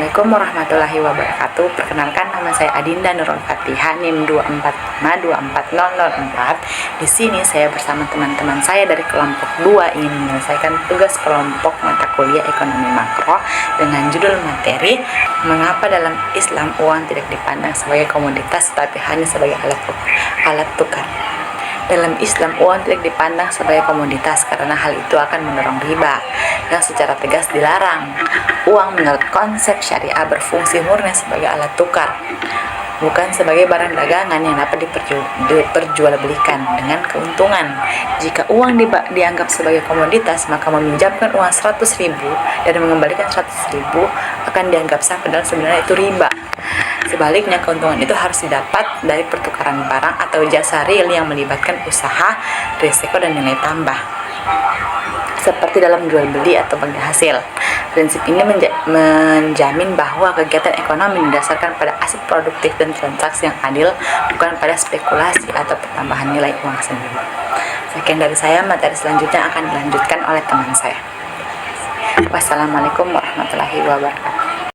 Assalamualaikum warahmatullahi wabarakatuh. Perkenalkan, nama saya Adinda Nurul Fatihah, NIM 2452404. Di sini saya bersama teman-teman saya dari kelompok 2 ingin menyelesaikan tugas kelompok mata kuliah ekonomi makro dengan judul materi mengapa dalam Islam uang tidak dipandang sebagai komoditas tapi hanya sebagai alat tukar. Dalam Islam, uang tidak dipandang sebagai komoditas karena hal itu akan mendorong riba yang secara tegas dilarang. Uang menurut konsep syariah berfungsi murni sebagai alat tukar, bukan sebagai barang dagangan yang dapat diperjualbelikan dengan keuntungan. Jika uang dianggap sebagai komoditas, maka meminjamkan uang 100.000 dan mengembalikan 100.000 akan dianggap sah, padahal sebenarnya itu riba. Sebaliknya, keuntungan itu harus didapat dari pertukaran barang atau jasa real yang melibatkan usaha, risiko, dan nilai tambah, seperti dalam jual beli atau bagi hasil. Prinsip ini menjamin bahwa kegiatan ekonomi didasarkan pada aset produktif dan transaksi yang adil, bukan pada spekulasi atau pertambahan nilai uang sendiri. Sekian dari saya, materi selanjutnya akan dilanjutkan oleh teman saya. Wassalamualaikum warahmatullahi wabarakatuh.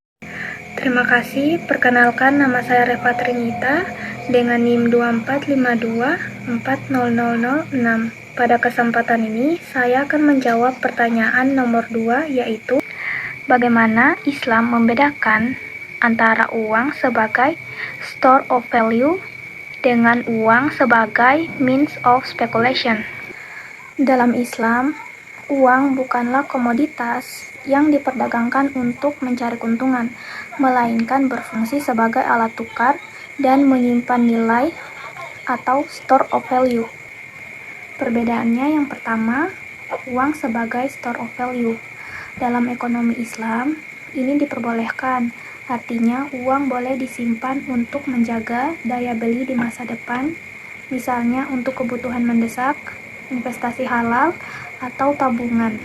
Terima kasih. Perkenalkan, nama saya Reva Trinita dengan NIM 245240006. Pada kesempatan ini, saya akan menjawab pertanyaan nomor 2, yaitu bagaimana Islam membedakan antara uang sebagai store of value dengan uang sebagai means of speculation. Dalam Islam, uang bukanlah komoditas yang diperdagangkan untuk mencari keuntungan, melainkan berfungsi sebagai alat tukar dan menyimpan nilai atau store of value. Perbedaannya yang pertama, uang sebagai store of value. Dalam ekonomi Islam, ini diperbolehkan. Artinya, uang boleh disimpan untuk menjaga daya beli di masa depan, misalnya untuk kebutuhan mendesak, investasi halal, atau tabungan.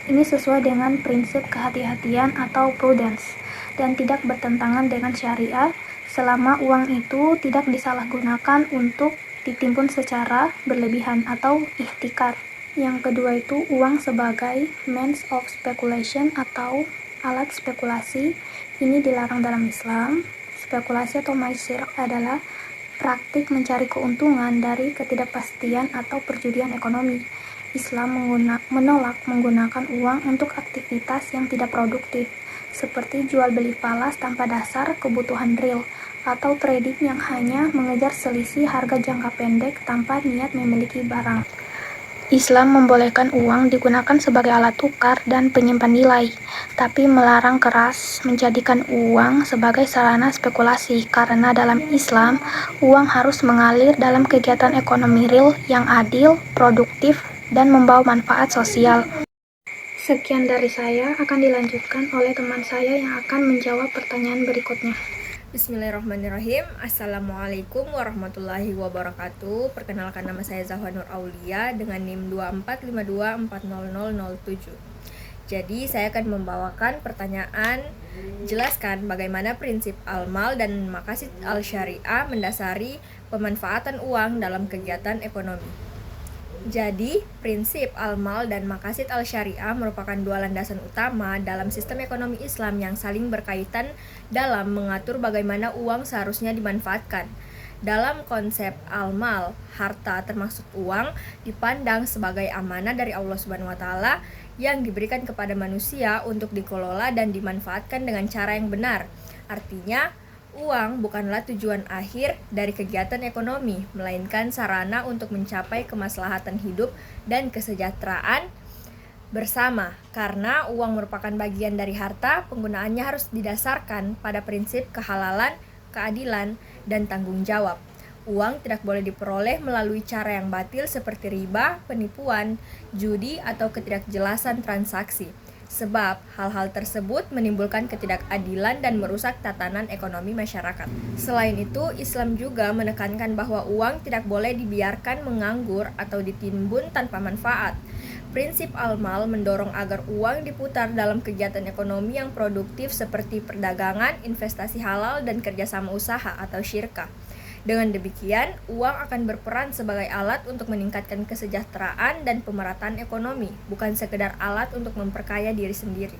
Ini sesuai dengan prinsip kehati-hatian atau prudence dan tidak bertentangan dengan syariah selama uang itu tidak disalahgunakan untuk ditimbun secara berlebihan atau ihtikar. Yang kedua itu uang sebagai means of speculation atau alat spekulasi. Ini dilarang dalam Islam. Spekulasi atau maisir adalah praktik mencari keuntungan dari ketidakpastian atau perjudian ekonomi. Islam menolak menggunakan uang untuk aktivitas yang tidak produktif, seperti jual beli falas tanpa dasar kebutuhan real, atau trading yang hanya mengejar selisih harga jangka pendek tanpa niat memiliki barang. Islam membolehkan uang digunakan sebagai alat tukar dan penyimpan nilai, tapi melarang keras menjadikan uang sebagai sarana spekulasi, karena dalam Islam, uang harus mengalir dalam kegiatan ekonomi real yang adil, produktif, dan membawa manfaat sosial. Sekian dari saya, akan dilanjutkan oleh teman saya yang akan menjawab pertanyaan berikutnya. Bismillahirrahmanirrahim. Assalamualaikum warahmatullahi wabarakatuh. Perkenalkan, nama saya Zahwa Nur Aulia dengan NIM 245240007. Jadi saya akan membawakan pertanyaan, jelaskan bagaimana prinsip al-mal dan maqasid al-syariah mendasari pemanfaatan uang dalam kegiatan ekonomi. Jadi, prinsip al-mal dan maqasid al-syariah merupakan dua landasan utama dalam sistem ekonomi Islam yang saling berkaitan dalam mengatur bagaimana uang seharusnya dimanfaatkan. Dalam konsep al-mal, harta termasuk uang dipandang sebagai amanah dari Allah Subhanahu wa taala yang diberikan kepada manusia untuk dikelola dan dimanfaatkan dengan cara yang benar. Artinya, uang bukanlah tujuan akhir dari kegiatan ekonomi, melainkan sarana untuk mencapai kemaslahatan hidup dan kesejahteraan bersama. Karena uang merupakan bagian dari harta, penggunaannya harus didasarkan pada prinsip kehalalan, keadilan, dan tanggung jawab. Uang tidak boleh diperoleh melalui cara yang batil seperti riba, penipuan, judi, atau ketidakjelasan transaksi. Sebab hal-hal tersebut menimbulkan ketidakadilan dan merusak tatanan ekonomi masyarakat. Selain itu, Islam juga menekankan bahwa uang tidak boleh dibiarkan menganggur atau ditimbun tanpa manfaat. Prinsip al-mal mendorong agar uang diputar dalam kegiatan ekonomi yang produktif seperti perdagangan, investasi halal, dan kerjasama usaha atau syirkah. Dengan demikian, uang akan berperan sebagai alat untuk meningkatkan kesejahteraan dan pemerataan ekonomi, bukan sekedar alat untuk memperkaya diri sendiri.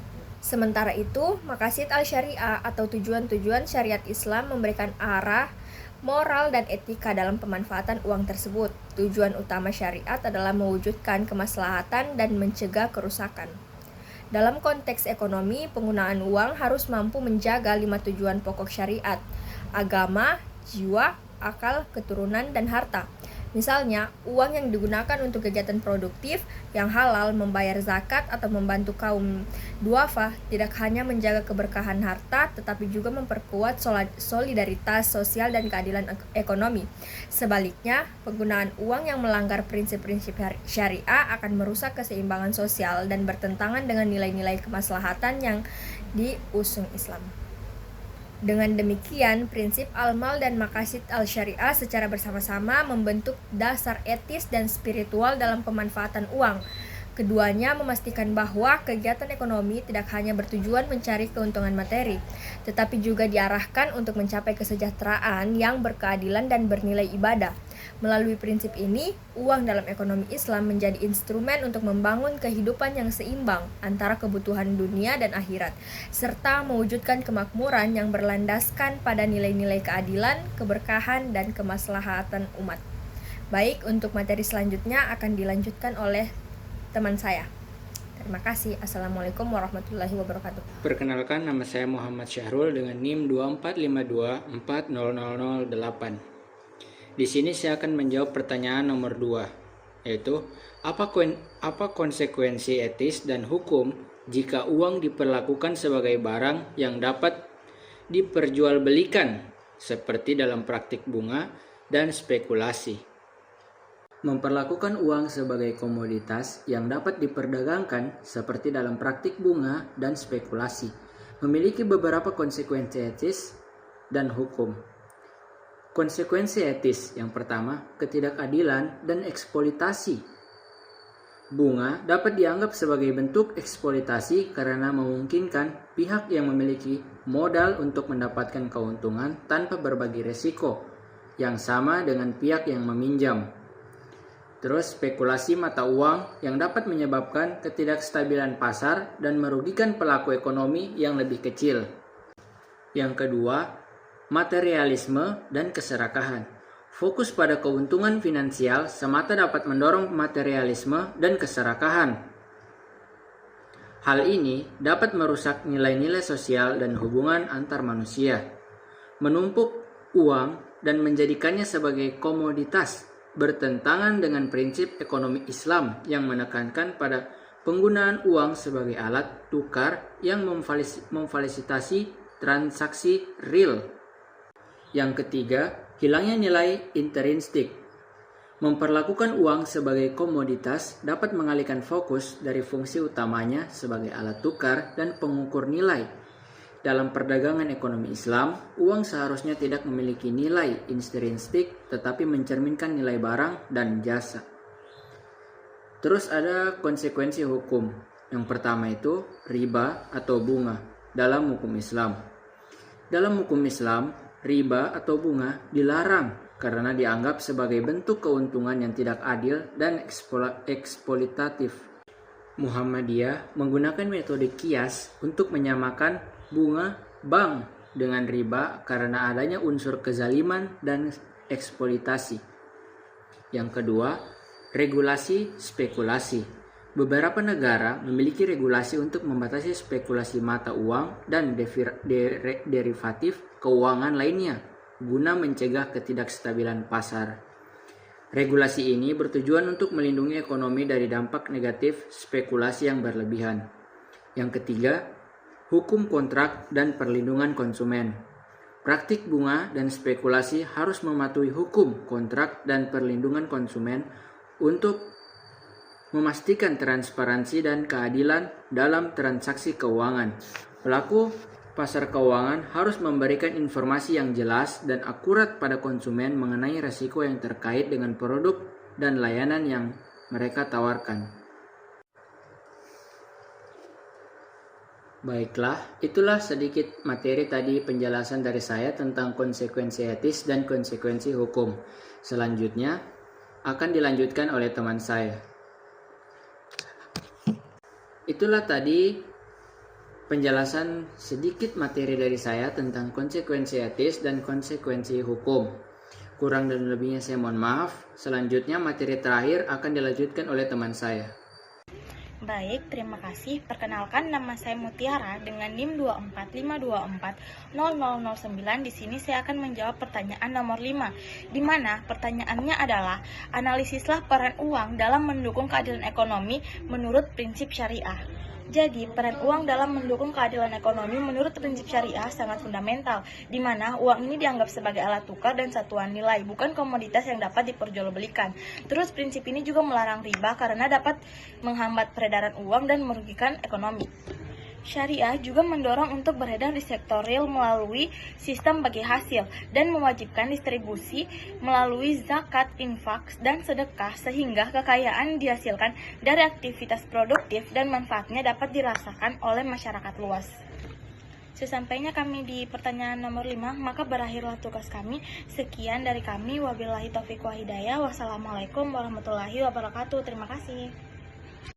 Sementara itu, maqasid al-syariah atau tujuan-tujuan syariat Islam memberikan arah, moral, dan etika dalam pemanfaatan uang tersebut. Tujuan utama syariat adalah mewujudkan kemaslahatan dan mencegah kerusakan. Dalam konteks ekonomi, penggunaan uang harus mampu menjaga 5 tujuan pokok syariat: agama, jiwa, akal, keturunan, dan harta. Misalnya, uang yang digunakan untuk kegiatan produktif yang halal, membayar zakat, atau membantu kaum duafa tidak hanya menjaga keberkahan harta, tetapi juga memperkuat solidaritas sosial dan keadilan ekonomi. Sebaliknya, penggunaan uang yang melanggar prinsip-prinsip syariah akan merusak keseimbangan sosial dan bertentangan dengan nilai-nilai kemaslahatan yang diusung Islam. Dengan demikian, prinsip al-mal dan maqasid al-syariah secara bersama-sama membentuk dasar etis dan spiritual dalam pemanfaatan uang. Keduanya memastikan bahwa kegiatan ekonomi tidak hanya bertujuan mencari keuntungan materi, tetapi juga diarahkan untuk mencapai kesejahteraan yang berkeadilan dan bernilai ibadah. Melalui prinsip ini, uang dalam ekonomi Islam menjadi instrumen untuk membangun kehidupan yang seimbang antara kebutuhan dunia dan akhirat, serta mewujudkan kemakmuran yang berlandaskan pada nilai-nilai keadilan, keberkahan, dan kemaslahatan umat. Baik, untuk materi selanjutnya akan dilanjutkan oleh teman saya. Terima kasih. Assalamualaikum warahmatullahi wabarakatuh. Perkenalkan, nama saya Muhammad Syahrul dengan NIM 2452400008. Di sini saya akan menjawab pertanyaan nomor 2, yaitu apa konsekuensi etis dan hukum jika uang diperlakukan sebagai barang yang dapat diperjualbelikan seperti dalam praktik bunga dan spekulasi. Memperlakukan uang sebagai komoditas yang dapat diperdagangkan seperti dalam praktik bunga dan spekulasi memiliki beberapa konsekuensi etis dan hukum. Konsekuensi etis yang pertama, ketidakadilan dan eksploitasi. Bunga dapat dianggap sebagai bentuk eksploitasi karena memungkinkan pihak yang memiliki modal untuk mendapatkan keuntungan tanpa berbagi resiko yang sama dengan pihak yang meminjam. Terus spekulasi mata uang yang dapat menyebabkan ketidakstabilan pasar dan merugikan pelaku ekonomi yang lebih kecil. Yang kedua, materialisme dan keserakahan. Fokus pada keuntungan finansial semata dapat mendorong materialisme dan keserakahan. Hal ini dapat merusak nilai-nilai sosial dan hubungan antar manusia. Menumpuk uang dan menjadikannya sebagai komoditas bertentangan dengan prinsip ekonomi Islam yang menekankan pada penggunaan uang sebagai alat tukar yang memfasilitasi transaksi real. Yang ketiga, hilangnya nilai intrinsik. Memperlakukan uang sebagai komoditas dapat mengalihkan fokus dari fungsi utamanya sebagai alat tukar dan pengukur nilai. Dalam perdagangan ekonomi Islam, uang seharusnya tidak memiliki nilai intrinsik tetapi mencerminkan nilai barang dan jasa. Terus ada konsekuensi hukum. Yang pertama itu riba atau bunga dalam hukum Islam. Dalam hukum Islam, riba atau bunga dilarang karena dianggap sebagai bentuk keuntungan yang tidak adil dan eksploitatif. Muhammadiyah menggunakan metode kias untuk menyamakan bunga bank dengan riba karena adanya unsur kezaliman dan eksploitasi. Yang kedua, regulasi spekulasi. Beberapa negara memiliki regulasi untuk membatasi spekulasi mata uang dan derivatif keuangan lainnya guna mencegah ketidakstabilan pasar. Regulasi ini bertujuan untuk melindungi ekonomi dari dampak negatif spekulasi yang berlebihan. Yang ketiga, hukum kontrak dan perlindungan konsumen. Praktik bunga dan spekulasi harus mematuhi hukum kontrak dan perlindungan konsumen untuk memastikan transparansi dan keadilan dalam transaksi keuangan. Pelaku pasar keuangan harus memberikan informasi yang jelas dan akurat pada konsumen mengenai risiko yang terkait dengan produk dan layanan yang mereka tawarkan. Baiklah, itulah sedikit materi tadi penjelasan dari saya tentang konsekuensi etis dan konsekuensi hukum. Selanjutnya akan dilanjutkan oleh teman saya. Itulah tadi penjelasan sedikit materi dari saya tentang konsekuensi etis dan konsekuensi hukum. Kurang dan lebihnya saya mohon maaf. Selanjutnya materi terakhir akan dilanjutkan oleh teman saya. Baik, terima kasih. Perkenalkan, nama saya Mutiara dengan NIM 245240009. Di sini saya akan menjawab pertanyaan nomor 5, di mana pertanyaannya adalah analisislah peran uang dalam mendukung keadilan ekonomi menurut prinsip syariah. Jadi, peran uang dalam mendukung keadilan ekonomi menurut prinsip syariah sangat fundamental, di mana uang ini dianggap sebagai alat tukar dan satuan nilai, bukan komoditas yang dapat diperjualbelikan. Terus, prinsip ini juga melarang riba karena dapat menghambat peredaran uang dan merugikan ekonomi. Syariah juga mendorong untuk beredar di sektor real melalui sistem bagi hasil dan mewajibkan distribusi melalui zakat, infak, dan sedekah sehingga kekayaan dihasilkan dari aktivitas produktif dan manfaatnya dapat dirasakan oleh masyarakat luas. Sesampainya kami di pertanyaan nomor 5, maka berakhirlah tugas kami. Sekian dari kami. Wabillahi taufiq wa hidayah. Wassalamualaikum warahmatullahi wabarakatuh. Terima kasih.